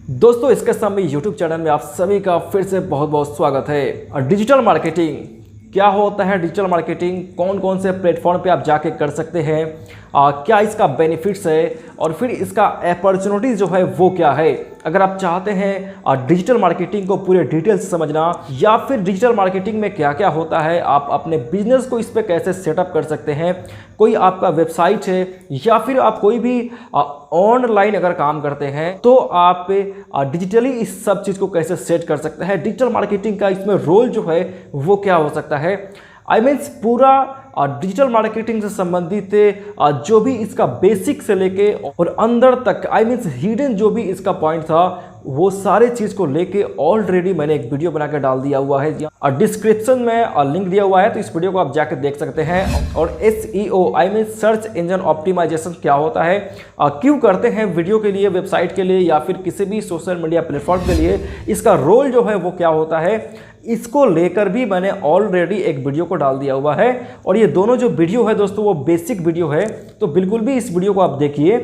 दोस्तों, इसके सामने यूट्यूब चैनल में आप सभी का फिर से बहुत बहुत स्वागत है। डिजिटल मार्केटिंग क्या होता है, डिजिटल मार्केटिंग कौन कौन से प्लेटफॉर्म पे आप जाके कर सकते हैं, क्या इसका बेनिफिट्स है और फिर इसका अपॉर्चुनिटीज जो है वो क्या है। अगर आप चाहते हैं डिजिटल मार्केटिंग को पूरे डिटेल से समझना या फिर डिजिटल मार्केटिंग में क्या क्या होता है, आप अपने बिजनेस को इस पे कैसे सेटअप कर सकते हैं, कोई आपका वेबसाइट है या फिर आप कोई भी ऑनलाइन अगर काम करते हैं तो आप डिजिटली इस सब चीज़ को कैसे सेट कर सकते हैं, डिजिटल मार्केटिंग का इसमें रोल जो है वो क्या हो सकता है। आई मीन्स पूरा डिजिटल मार्केटिंग से संबंधित जो भी इसका बेसिक से लेके और अंदर तक आई मीन्स हिडन जो भी इसका पॉइंट था वो सारे चीज़ को लेके ऑलरेडी मैंने एक वीडियो बना के डाल दिया हुआ है और डिस्क्रिप्शन में लिंक दिया हुआ है, तो इस वीडियो को आप जाकर देख सकते हैं। और SEO I mean search engine optimisation क्या होता है, क्यों करते हैं वीडियो के लिए, वेबसाइट के लिए या फिर किसी भी सोशल मीडिया प्लेटफॉर्म के लिए, इसका रोल जो है वो क्या होता है, इसको लेकर भी मैंने ऑलरेडी एक वीडियो को डाल दिया हुआ है। और ये दोनों जो वीडियो है दोस्तों वो बेसिक वीडियो है, तो बिल्कुल भी इस वीडियो को आप देखिए,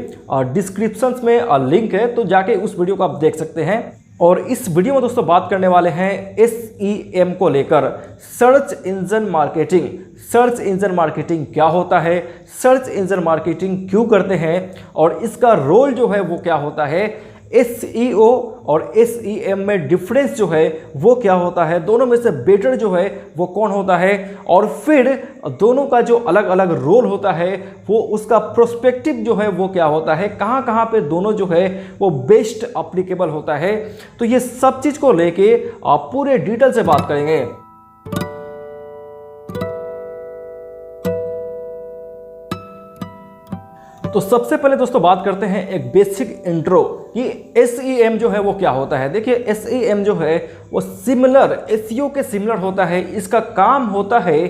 डिस्क्रिप्शन में लिंक है तो जाके उस वीडियो को आप देख सकते हैं। और इस वीडियो में दोस्तों बात करने वाले हैं SEM को लेकर, search engine marketing. Search engine marketing क्या होता है, सर्च इंजन मार्केटिंग क्यों करते हैं और इसका रोल जो है वो क्या होता है, SEO और SEM में डिफरेंस जो है वो क्या होता है, दोनों में से बेटर जो है वो कौन होता है, और फिर दोनों का जो अलग अलग रोल होता है वो उसका प्रोस्पेक्टिव जो है वो क्या होता है, कहाँ कहाँ पे दोनों जो है वो बेस्ट अप्लीकेबल होता है। तो ये सब चीज़ को लेके आप पूरे डिटेल से बात करेंगे। तो सबसे पहले दोस्तों बात करते हैं एक बेसिक इंट्रो कि SEM जो है वो क्या होता है। देखिए SEM जो है वो सिमिलर SEO के सिमिलर होता है। इसका काम होता है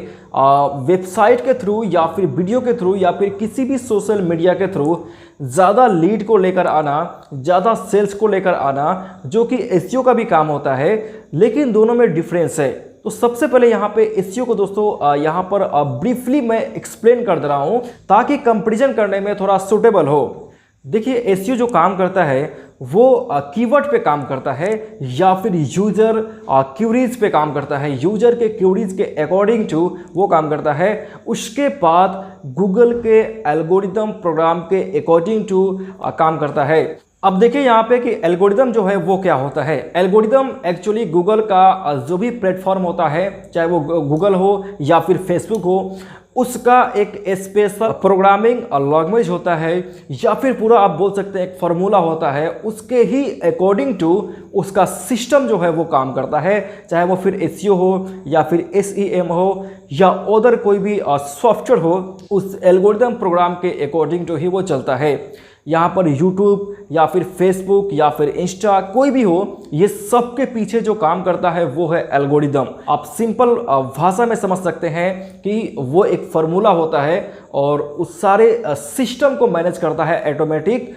वेबसाइट के थ्रू या फिर वीडियो के थ्रू या फिर किसी भी सोशल मीडिया के थ्रू ज़्यादा लीड को लेकर आना, ज़्यादा सेल्स को लेकर आना, जो कि SEO का भी काम होता है, लेकिन दोनों में डिफरेंस है। तो सबसे पहले यहाँ पे SEO को दोस्तों यहाँ पर ब्रीफली मैं एक्सप्लेन कर दे रहा हूँ ताकि कंपैरिजन करने में थोड़ा सूटेबल हो। देखिए SEO जो काम करता है वो कीवर्ड पे काम करता है या फिर यूजर क्यूरीज पे काम करता है, यूजर के क्यूरीज के अकॉर्डिंग टू वो काम करता है। उसके बाद गूगल के एल्गोरिदम प्रोग्राम के अकॉर्डिंग टू काम करता है। अब देखिए यहाँ पे कि एल्गोरिदम जो है वो क्या होता है। एल्गोरिदम एक्चुअली गूगल का जो भी प्लेटफॉर्म होता है, चाहे वो गूगल हो या फिर फेसबुक हो, उसका एक स्पेशल प्रोग्रामिंग लैंग्वेज होता है या फिर पूरा आप बोल सकते हैं एक फार्मूला होता है, उसके ही अकॉर्डिंग टू उसका सिस्टम जो है वो काम करता है, चाहे वो फिर SEO हो या फिर SEM हो या अदर कोई भी सॉफ्टवेयर हो, उस एल्गोरिदम प्रोग्राम के अकॉर्डिंग टू ही वो चलता है। यहाँ पर यूट्यूब या फिर फेसबुक या फिर इंस्टा कोई भी हो, ये सब के पीछे जो काम करता है वो है एल्गोरिदम। आप सिंपल भाषा में समझ सकते हैं कि वो एक फार्मूला होता है और उस सारे सिस्टम को मैनेज करता है ऑटोमेटिक,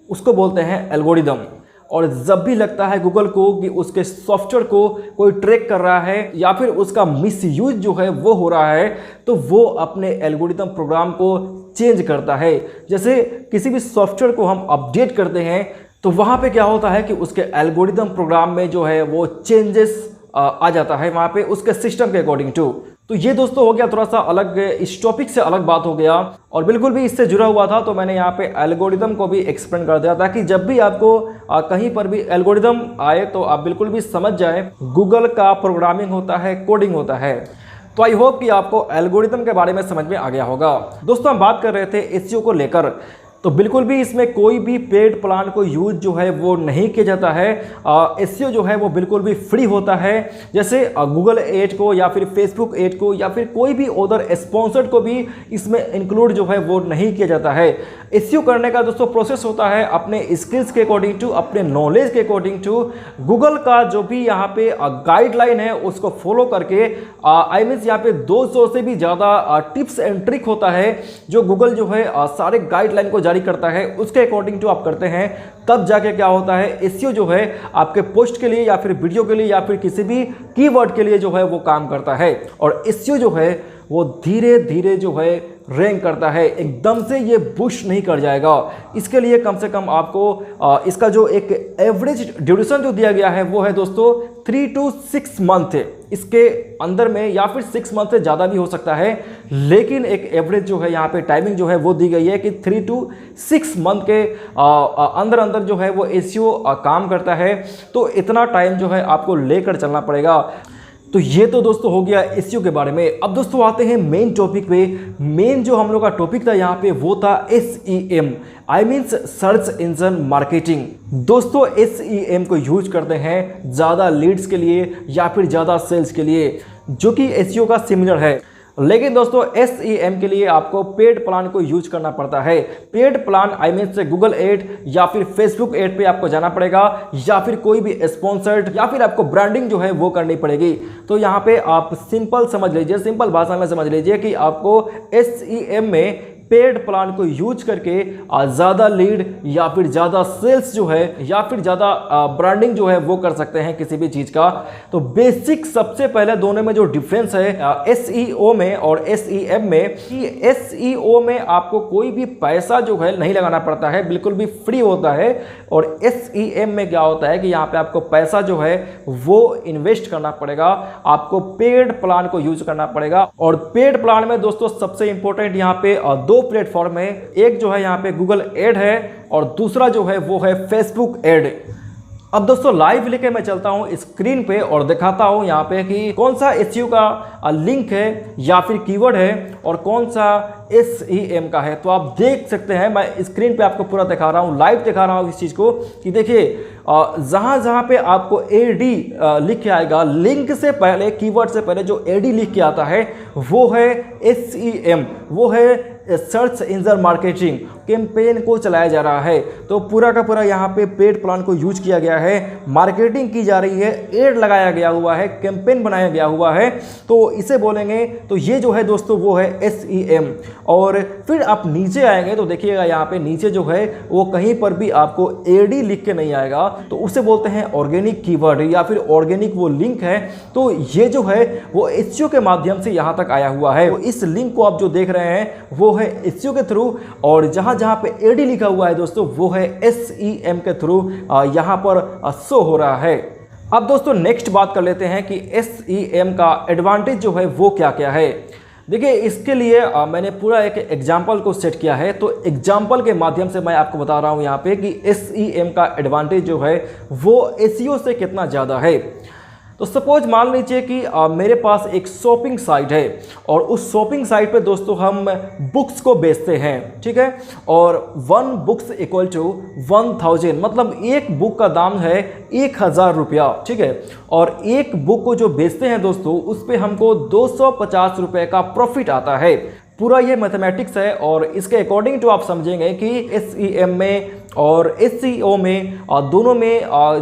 उसको बोलते हैं एल्गोरिदम। और जब भी लगता है गूगल को कि उसके सॉफ्टवेयर को कोई ट्रैक कर रहा है या फिर उसका मिसयूज जो है वो हो रहा है, तो वो अपने एल्गोरिदम प्रोग्राम को चेंज करता है। जैसे किसी भी सॉफ्टवेयर को हम अपडेट करते हैं तो वहाँ पे क्या होता है कि उसके एल्गोरिदम प्रोग्राम में जो है वो चेंजेस आ जाता है वहाँ पे उसके सिस्टम के अकॉर्डिंग टू। तो ये दोस्तों हो गया थोड़ा सा अलग, इस टॉपिक से अलग बात हो गया और बिल्कुल भी इससे जुड़ा हुआ था, तो मैंने यहाँ पे एल्गोरिदम को भी एक्सप्लेन कर दिया ताकि जब भी आपको कहीं पर भी एल्गोरिदम आए तो आप बिल्कुल भी समझ जाए गूगल का प्रोग्रामिंग होता है, कोडिंग होता है। तो आई होप कि आपको एल्गोरिदम के बारे में समझ में आ गया होगा। दोस्तों हम बात कर रहे थे SEO को लेकर, तो बिल्कुल भी इसमें कोई भी पेड प्लान को यूज जो है वो नहीं किया जाता है। SEO जो है वो बिल्कुल भी फ्री होता है। जैसे गूगल एड को या फिर फेसबुक एड को या फिर कोई भी अदर स्पॉन्सर्ड को भी इसमें इंक्लूड जो है वो नहीं किया जाता है। SEO करने का दोस्तों प्रोसेस होता है अपने स्किल्स के अकॉर्डिंग टू, अपने नॉलेज के अकॉर्डिंग टू, गूगल का जो भी यहाँ पे गाइडलाइन है उसको फॉलो करके आई मीन्स यहाँ पे 200 से भी ज़्यादा टिप्स एंड ट्रिक होता है जो गूगल जो है सारे गाइडलाइन को करता है, उसके अकॉर्डिंग टू आप करते हैं, तब जाके क्या होता है SEO जो है आपके पोस्ट के लिए या फिर वीडियो के लिए या फिर किसी भी कीवर्ड के लिए जो है वो काम करता है। और SEO जो है वो धीरे धीरे जो है रैंक करता है, एकदम से ये बुश नहीं कर जाएगा। इसके लिए कम से कम आपको इसका जो एक एवरेज ड्यूरेशन जो दिया गया है वो है दोस्तों 3 to 6 मंथ है। इसके अंदर में या फिर 6 मंथ से ज़्यादा भी हो सकता है, लेकिन एक एवरेज जो है यहाँ पे टाइमिंग जो है वो दी गई है कि 3 to 6 मंथ के अंदर अंदर जो है वो एसईओ काम करता है। तो इतना टाइम जो है आपको लेकर चलना पड़ेगा। तो ये तो दोस्तों हो गया एसईओ के बारे में। अब दोस्तों आते हैं मेन टॉपिक पे। मेन जो हम लोग का टॉपिक था यहाँ पे वो था SEM, I means search engine marketing. दोस्तों SEM को यूज करते हैं ज़्यादा लीड्स के लिए या फिर ज़्यादा सेल्स के लिए, जो कि एसईओ का सिमिलर है। लेकिन दोस्तों SEM के लिए आपको पेड प्लान को यूज करना पड़ता है। पेड प्लान आई मीन से गूगल एड या फिर फेसबुक एड पे आपको जाना पड़ेगा, या फिर कोई भी स्पॉन्सर्ड, या फिर आपको ब्रांडिंग जो है वो करनी पड़ेगी। तो यहाँ पे आप सिंपल समझ लीजिए, सिंपल भाषा में समझ लीजिए कि आपको SEM में पेड प्लान को यूज करके ज़्यादा लीड या फिर ज़्यादा सेल्स जो है या फिर ज़्यादा ब्रांडिंग जो है वो कर सकते हैं किसी भी चीज़ का। तो बेसिक सबसे पहले दोनों में जो डिफरेंस है SEO में और SEM में, कि SEO में आपको कोई भी पैसा जो है नहीं लगाना पड़ता है, बिल्कुल भी फ्री होता है। और SEM में क्या होता है कि यहाँ पे आपको पैसा जो है वो इन्वेस्ट करना पड़ेगा, आपको पेड प्लान को यूज करना पड़ेगा। और पेड प्लान में दोस्तों सबसे इंपॉर्टेंट यहाँ पे दो प्लेटफॉर्म है, एक जो है यहाँ पे गूगल एड है और दूसरा जो है वो है फेसबुक एड। अब दोस्तों लाइव लेके मैं चलता हूँ स्क्रीन पे और दिखाता हूँ यहाँ पे कि कौन सा एसईओ का लिंक है या फिर कीवर्ड है और कौन सा SEM का है। तो आप देख सकते हैं, मैं स्क्रीन पे आपको पूरा दिखा रहा हूँ, लाइव दिखा रहा हूँ इस चीज़ को कि देखिए जहाँ पे आपको AD लिख के आएगा, लिंक से पहले, कीवर्ड से पहले जो AD लिख के आता है वो है SEM, वो है सर्च इंजन मार्केटिंग कैंपेन को चलाया जा रहा है। तो पूरा का पूरा यहाँ पे पेड प्लान को यूज किया गया है, मार्केटिंग की जा रही है, एड लगाया गया हुआ है, कैंपेन बनाया गया हुआ है। तो इसे बोलेंगे तो ये जो है दोस्तों वो है SEM। और फिर आप नीचे आएंगे तो देखिएगा यहाँ पे नीचे जो है वो कहीं पर भी आपको AD लिख के नहीं आएगा, तो उसे बोलते हैं ऑर्गेनिक कीवर्ड या फिर ऑर्गेनिक वो लिंक है। तो ये जो है वो SEO के माध्यम से यहाँ तक आया हुआ है। तो इस लिंक को आप जो देख रहे हैं वो है SEO के थ्रू, और जहाँ जहाँ पे AD लिखा हुआ है दोस्तों वो है SEM के थ्रू यहाँ पर शो हो रहा है। अब दोस्तों नेक्स्ट बात कर लेते हैं कि SEM का एडवांटेज जो है वो क्या क्या है। देखिए इसके लिए मैंने पूरा एक एग्जाम्पल को सेट किया है, तो एग्जाम्पल के माध्यम से मैं आपको बता रहा हूँ यहाँ पे कि SEM का एडवांटेज जो है वो SEO से कितना ज़्यादा है। तो सपोज मान लीजिए कि मेरे पास एक शॉपिंग साइट है और उस शॉपिंग साइट पे दोस्तों हम बुक्स को बेचते हैं, ठीक है, और 1 बुक्स इक्वल टू 1000, मतलब एक बुक का दाम है 1000 रुपया, ठीक है। और एक बुक को जो बेचते हैं दोस्तों उस पर हमको 250 रुपये का प्रॉफिट आता है। पूरा ये मैथमेटिक्स है और इसके अकॉर्डिंग टू आप समझेंगे कि SEM में और SEO में दोनों में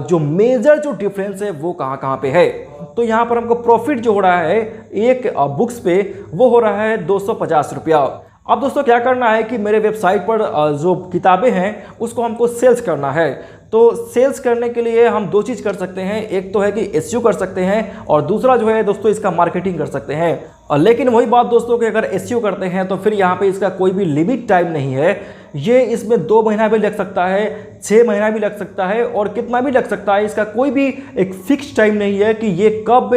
जो मेजर जो डिफरेंस है वो कहाँ पे है। तो यहाँ पर हमको प्रॉफिट जो हो रहा है एक बुक्स पे वो हो रहा है 250 रुपया। अब दोस्तों क्या करना है कि मेरे वेबसाइट पर जो किताबें हैं उसको हमको सेल्स करना है। तो सेल्स करने के लिए हम दो चीज़ कर सकते हैं, एक तो है कि SEO कर सकते हैं और दूसरा जो है दोस्तों इसका मार्केटिंग कर सकते हैं। लेकिन वही बात दोस्तों कि अगर SEO करते हैं तो फिर यहाँ पे इसका कोई भी लिमिट टाइम नहीं है। ये इसमें 2 महीना भी लग सकता है, 6 महीना भी लग सकता है और कितना भी लग सकता है। इसका कोई भी एक फिक्स टाइम नहीं है कि ये कब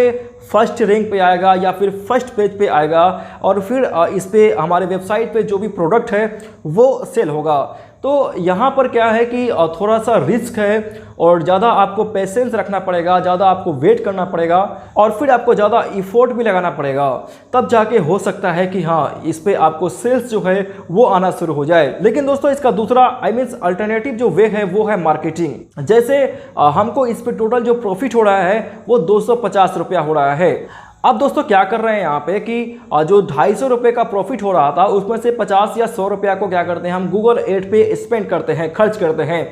फर्स्ट रैंक पे आएगा या फिर फर्स्ट पेज पे आएगा और फिर इस पे हमारे वेबसाइट पे जो भी प्रोडक्ट है वो सेल होगा। तो यहाँ पर क्या है कि थोड़ा सा रिस्क है और ज़्यादा आपको पेशेंस रखना पड़ेगा, ज़्यादा आपको वेट करना पड़ेगा और फिर आपको ज़्यादा इफ़ोर्ट भी लगाना पड़ेगा, तब जाके हो सकता है कि हाँ इस पे आपको सेल्स जो है वो आना शुरू हो जाए। लेकिन दोस्तों इसका दूसरा आई मीन्स अल्टरनेटिव जो वे है वो है मार्केटिंग। जैसे हमको इस पर टोटल जो प्रॉफिट हो रहा है वो 250 रुपया हो रहा है। अब दोस्तों क्या कर रहे हैं यहाँ पे कि जो 250 रुपये का प्रॉफिट हो रहा था उसमें से 50 या 100 रुपया को क्या करते हैं हम गूगल एड पे स्पेंड करते हैं, खर्च करते हैं।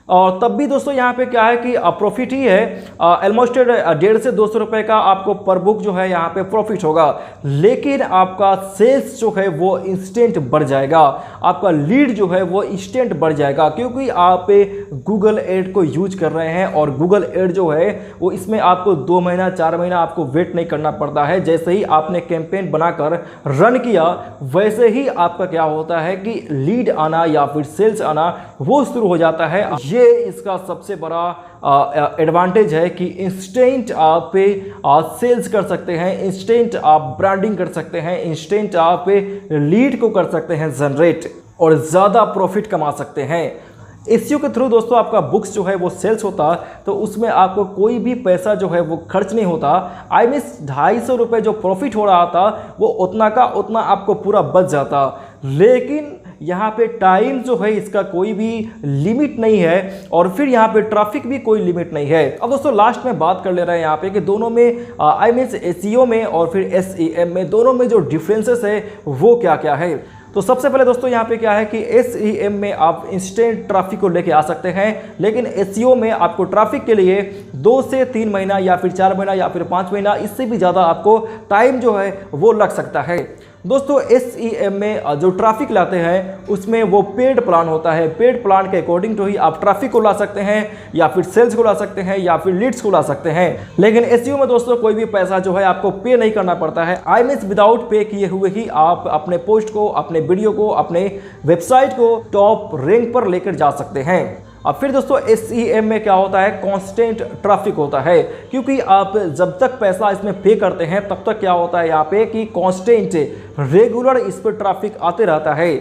और तब भी दोस्तों यहाँ पे क्या है कि प्रॉफिट ही है, ऑलमोस्ट 150 से 200 रुपए का आपको पर बुक जो है यहाँ पे प्रॉफिट होगा। लेकिन आपका सेल्स जो है वो इंस्टेंट बढ़ जाएगा, आपका लीड जो है वो इंस्टेंट बढ़ जाएगा, क्योंकि आप गूगल एड को यूज कर रहे हैं। और गूगल एड जो है वो इसमें आपको 2 महीना 4 महीना आपको वेट नहीं करना पड़ता है। जैसे ही आपने कैंपेन बनाकर रन किया वैसे ही आपका क्या होता है कि लीड आना या फिर सेल्स आना वो शुरू हो जाता है। ये इसका सबसे बड़ा एडवांटेज है कि इंस्टेंट आप सेल्स कर सकते हैं, इंस्टेंट आप ब्रांडिंग कर सकते हैं, इंस्टेंट आप लीड को कर सकते हैं जनरेट और ज़्यादा प्रॉफिट कमा सकते हैं। एसईओ के थ्रू दोस्तों आपका बुक्स जो है वो सेल्स होता तो उसमें आपको कोई भी पैसा जो है वो खर्च नहीं होता। आई मीन 250 रुपये जो प्रॉफिट हो रहा था वो उतना का उतना आपको पूरा बच जाता। लेकिन यहाँ पे टाइम जो है इसका कोई भी लिमिट नहीं है और फिर यहाँ पे ट्रैफिक भी कोई लिमिट नहीं है। अब दोस्तों लास्ट में बात कर ले रहे हैं यहाँ पे कि दोनों में आई मीन एसईओ में और फिर एसईएम में दोनों में जो डिफरेंसेस है वो क्या क्या है। तो सबसे पहले दोस्तों यहाँ पे क्या है कि एसईएम में आप इंस्टेंट ट्रैफिक को लेके आ सकते हैं, लेकिन एसईओ में आपको ट्रैफिक के लिए 2 से 3 महीना या फिर 4 महीना या फिर 5 महीना इससे भी ज़्यादा आपको टाइम जो है वो लग सकता है। दोस्तों एसईएम में जो ट्रैफिक लाते हैं उसमें वो पेड प्लान होता है। पेड प्लान के अकॉर्डिंग टू ही आप ट्रैफिक को ला सकते हैं या फिर सेल्स को ला सकते हैं या फिर लीड्स को ला सकते हैं। लेकिन एसईओ में दोस्तों कोई भी पैसा जो है आपको पे नहीं करना पड़ता है। आई मीन विदाउट पे किए हुए ही आप अपने पोस्ट को, अपने वीडियो को, अपने वेबसाइट को टॉप रैंक पर लेकर जा सकते हैं। अब फिर दोस्तों एसईएम में क्या होता है, कांस्टेंट ट्रैफिक होता है, क्योंकि आप जब तक पैसा इसमें पे करते हैं तब तक क्या होता है यहाँ पे कि कांस्टेंट रेगुलर इस पर ट्रैफिक आते रहता है।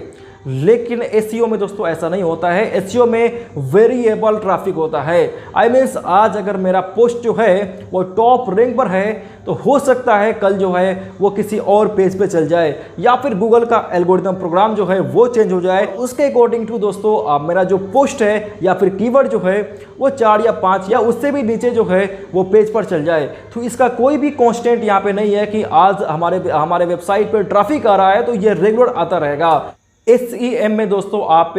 लेकिन एसईओ में दोस्तों ऐसा नहीं होता है। एसईओ में वेरिएबल ट्रैफिक होता है। आई मीन्स आज अगर मेरा पोस्ट जो है वो टॉप रैंक पर है तो हो सकता है कल जो है वो किसी और पेज पे चल जाए या फिर गूगल का एल्गोरिथम प्रोग्राम जो है वो चेंज हो जाए। उसके अकॉर्डिंग टू दोस्तों मेरा जो पोस्ट है या फिर कीवर्ड जो है वो 4 या 5 या उससे भी नीचे जो है वो पेज पर चल जाए। तो इसका कोई भी कांस्टेंट यहाँ पे नहीं है कि आज हमारे वेबसाइट पर ट्रैफिक आ रहा है तो ये रेगुलर आता रहेगा। एसईएम में दोस्तों आप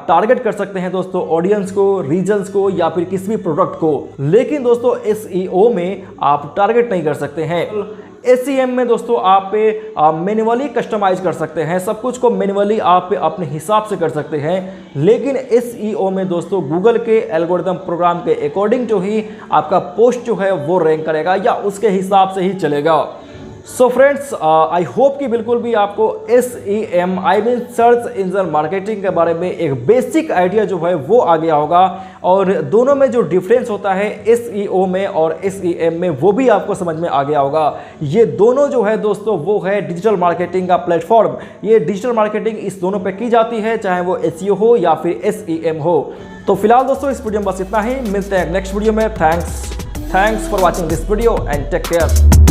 टारगेट कर सकते हैं दोस्तों ऑडियंस को, रीजन्स को या फिर किसी भी प्रोडक्ट को, लेकिन दोस्तों एसईओ में आप टारगेट नहीं कर सकते हैं। एसईएम में दोस्तों आप मैन्युअली कस्टमाइज कर सकते हैं, सब कुछ को मैन्युअली आप अपने हिसाब से कर सकते हैं। लेकिन एसईओ में दोस्तों गूगल के एल्गोरिथम प्रोग्राम के अकॉर्डिंग जो ही आपका पोस्ट जो है वो रैंक करेगा या उसके हिसाब से ही चलेगा। सो फ्रेंड्स आई होप कि बिल्कुल भी आपको एसईएम आई मीन सर्च इंजन मार्केटिंग के बारे में एक बेसिक आइडिया जो है वो आ गया होगा और दोनों में जो डिफरेंस होता है एसईओ में और एसईएम में वो भी आपको समझ में आ गया होगा। ये दोनों जो है दोस्तों वो है डिजिटल मार्केटिंग का प्लेटफॉर्म। ये डिजिटल मार्केटिंग इस दोनों पे की जाती है, चाहे वो एसईओ हो या फिर एसईएम हो। तो फिलहाल दोस्तों इस वीडियो में बस इतना ही, मिलते हैं नेक्स्ट वीडियो में। Thanks for watching this video and take care.